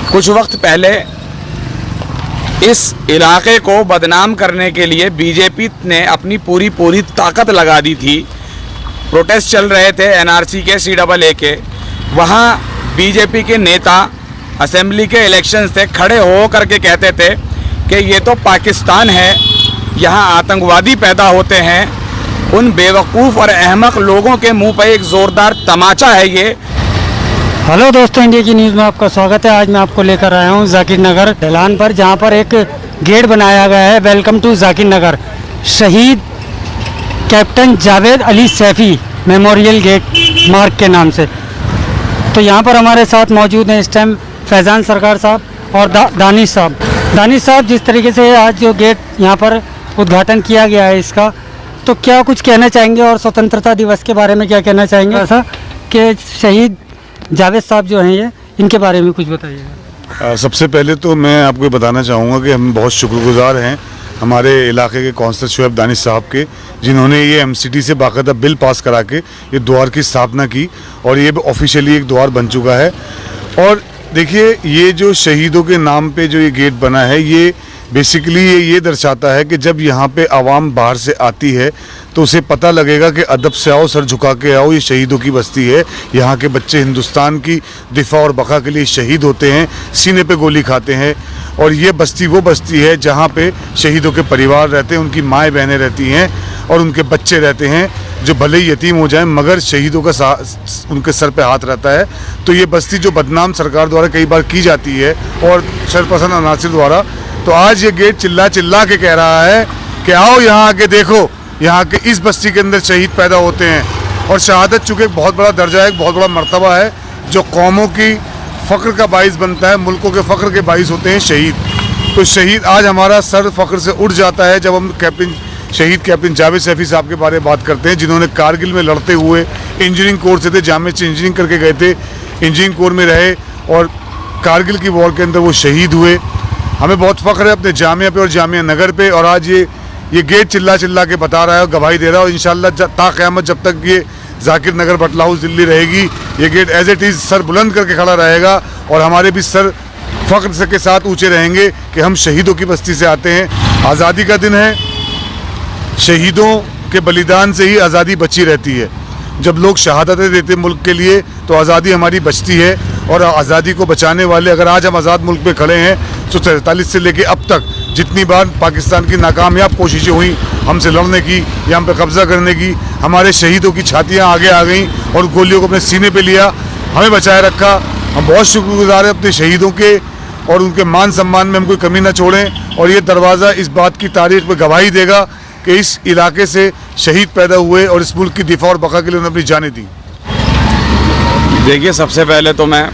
कुछ वक्त पहले इस इलाके को बदनाम करने के लिए बीजेपी ने अपनी पूरी ताकत लगा दी थी। प्रोटेस्ट चल रहे थे एनआरसी के CAA के। वहाँ बीजेपी के नेता असेंबली के इलेक्शन से खड़े हो करके कहते थे कि ये तो पाकिस्तान है, यहाँ आतंकवादी पैदा होते हैं। उन बेवकूफ़ और अहमक लोगों के मुंह पर एक ज़ोरदार तमाचा है ये। हेलो दोस्तों, इंडिया की न्यूज़ में आपका स्वागत है। आज मैं आपको लेकर आया हूँ जाकिर नगर ढलान पर, जहाँ पर एक गेट बनाया गया है, वेलकम टू जाकिर नगर, शहीद captain Javed Ali Saifi memorial gate मार्ग के नाम से। तो यहाँ पर हमारे साथ मौजूद हैं इस टाइम फैज़ान सरकार साहब और दानिश साहब। दानिश साहब, जिस तरीके से आज जो गेट यहाँ पर उद्घाटन किया गया है इसका, तो क्या कुछ कहना चाहेंगे और स्वतंत्रता दिवस के बारे में क्या कहना चाहेंगे? ऐसा कि शहीद जावेद साहब जो हैं ये, इनके बारे में कुछ बताइएगा। सबसे पहले तो मैं आपको बताना चाहूँगा कि हम बहुत शुक्रगुजार हैं हमारे इलाके के कौंसलर शोएब दानिश साहब के, जिन्होंने ये MCD से बाकायदा बिल पास करा के ये द्वार की स्थापना की और ये ऑफिशियली एक द्वार बन चुका है। और देखिए, ये जो शहीदों के नाम पे जो ये गेट बना है, ये बेसिकली ये दर्शाता है कि जब यहाँ पे आवाम बाहर से आती है तो उसे पता लगेगा कि अदब से आओ, सर झुका के आओ, ये शहीदों की बस्ती है। यहाँ के बच्चे हिंदुस्तान की दिफा और बका के लिए शहीद होते हैं, सीने पे गोली खाते हैं। और ये बस्ती वो बस्ती है जहाँ पे शहीदों के परिवार रहते हैं, उनकी माएँ बहनें रहती हैं और उनके बच्चे रहते हैं, जो भले ही यतीम हो जाएं मगर शहीदों का उनके सर पे हाथ रहता है। तो ये बस्ती जो बदनाम सरकार द्वारा कई बार की जाती है और शरपसंद अनासिर द्वारा, तो आज ये गेट चिल्ला चिल्ला के कह रहा है कि आओ यहाँ आके देखो, यहाँ के इस बस्ती के अंदर शहीद पैदा होते हैं। और शहादत चूँकि एक बहुत बड़ा दर्जा है, एक बहुत बड़ा मर्तबा है, जो कौमों की फ़ख्र का बाइस बनता है, मुल्कों के फ़ख्र के बाइस होते हैं शहीद। तो शहीद आज हमारा सर फ़ख्र से उठ जाता है जब हम शहीद कैप्टन जावेद सैफ़ी साहब के बारे में बात करते हैं, जिन्होंने कारगिल में लड़ते हुए इंजीनियरिंग कोर्स से थे, जामिया से इंजीनियरिंग करके गए थे, इंजीनियरिंग कोर में रहे और कारगिल की वॉर के अंदर वो शहीद हुए। हमें बहुत फ़ख्र है अपने जामिया पे और जामिया नगर पे। और आज ये गेट चिल्ला चिल्ला के बता रहा है और गवाही दे रहा है। और इंशाअल्लाह ता क़यामत जब तक ये जाकिर नगर बटला हाउस दिल्ली रहेगी, ये गेट एज इट इज़ सर बुलंद करके खड़ा रहेगा और हमारे भी सर फ़ख्र के साथ ऊँचे रहेंगे कि हम शहीदों की बस्ती से आते हैं। आज़ादी का दिन है, शहीदों के बलिदान से ही आज़ादी बची रहती है। जब लोग शहादतें देते मुल्क के लिए तो आज़ादी हमारी बचती है। और आज़ादी को बचाने वाले, अगर आज हम आज़ाद मुल्क पे खड़े हैं तो 47 से लेके अब तक जितनी बार पाकिस्तान की नाकामयाब कोशिशें हुई हमसे लड़ने की या हम पे कब्ज़ा करने की, हमारे शहीदों की छातियाँ आगे आ गईं और गोलियों को अपने सीने पे लिया, हमें बचाए रखा। हम बहुत शुक्रगुजार हैं अपने शहीदों के और उनके मान सम्मान में हम कोई कमी ना छोड़ें। और ये दरवाज़ा इस बात की तारीख में गवाही देगा कि इस इलाके से शहीद पैदा हुए और इस मुल्क की दिफा और बका के लिए उन्होंने अपनी जानें दी। देखिए, सबसे पहले तो मैं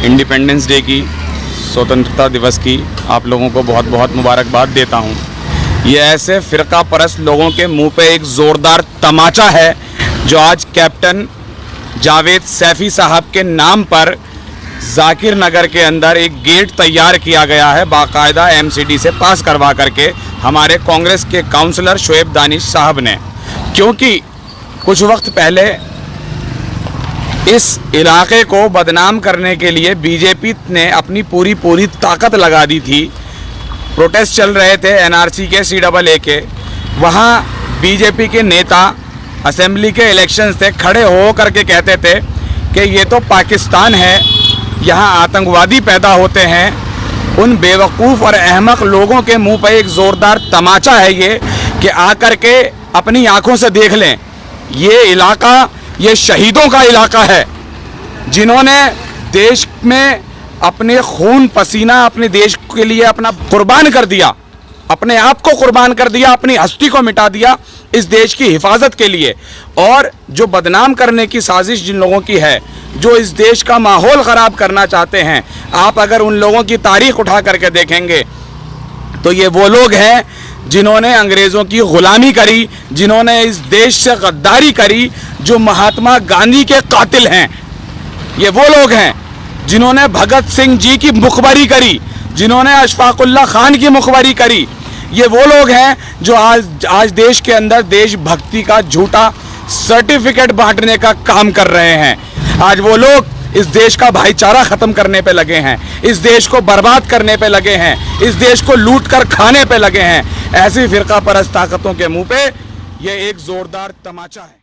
इंडिपेंडेंस डे की, स्वतंत्रता दिवस की आप लोगों को बहुत बहुत मुबारकबाद देता हूँ। ये ऐसे फ़िरका परस्त लोगों के मुंह पे एक ज़ोरदार तमाचा है जो आज कैप्टन जावेद सैफ़ी साहब के नाम पर जाकिर नगर के अंदर एक गेट तैयार किया गया है, बाकायदा MCD से पास करवा करके हमारे कांग्रेस के काउंसलर शोएब दानिश साहब ने। क्योंकि कुछ वक्त पहले इस इलाके को बदनाम करने के लिए बीजेपी ने अपनी पूरी ताकत लगा दी थी। प्रोटेस्ट चल रहे थे NRC के CAA के। वहाँ बीजेपी के नेता असेंबली के इलेक्शन से खड़े हो करके कहते थे कि ये तो पाकिस्तान है, यहाँ आतंकवादी पैदा होते हैं। उन बेवकूफ़ और अहमक लोगों के मुंह पर एक ज़ोरदार तमाचा है ये कि आकर के अपनी आँखों से देख लें, ये इलाका ये शहीदों का इलाका है, जिन्होंने देश में अपने खून पसीना अपने देश के लिए अपना कुर्बान कर दिया, अपने आप को कुर्बान कर दिया, अपनी हस्ती को मिटा दिया इस देश की हिफाजत के लिए। और जो बदनाम करने की साजिश जिन लोगों की है, जो इस देश का माहौल ख़राब करना चाहते हैं, आप अगर उन लोगों की तारीख उठा करके देखेंगे तो ये वो लोग हैं जिन्होंने अंग्रेज़ों की ग़ुलामी करी, जिन्होंने इस देश से गद्दारी करी, जो महात्मा गांधी के कातिल हैं। ये वो लोग हैं जिन्होंने भगत सिंह जी की मुखबरी करी, जिन्होंने अशफाकुल्ला खान की मुखबरी करी। ये वो लोग हैं जो आज देश के अंदर देशभक्ति का झूठा सर्टिफिकेट बांटने का काम कर रहे हैं। आज वो लोग इस देश का भाईचारा खत्म करने पे लगे हैं, इस देश को बर्बाद करने पे लगे हैं, इस देश को लूट कर खाने पे लगे हैं। ऐसी फिरका परस्त ताकतों के मुंह पे ये एक जोरदार तमाचा है।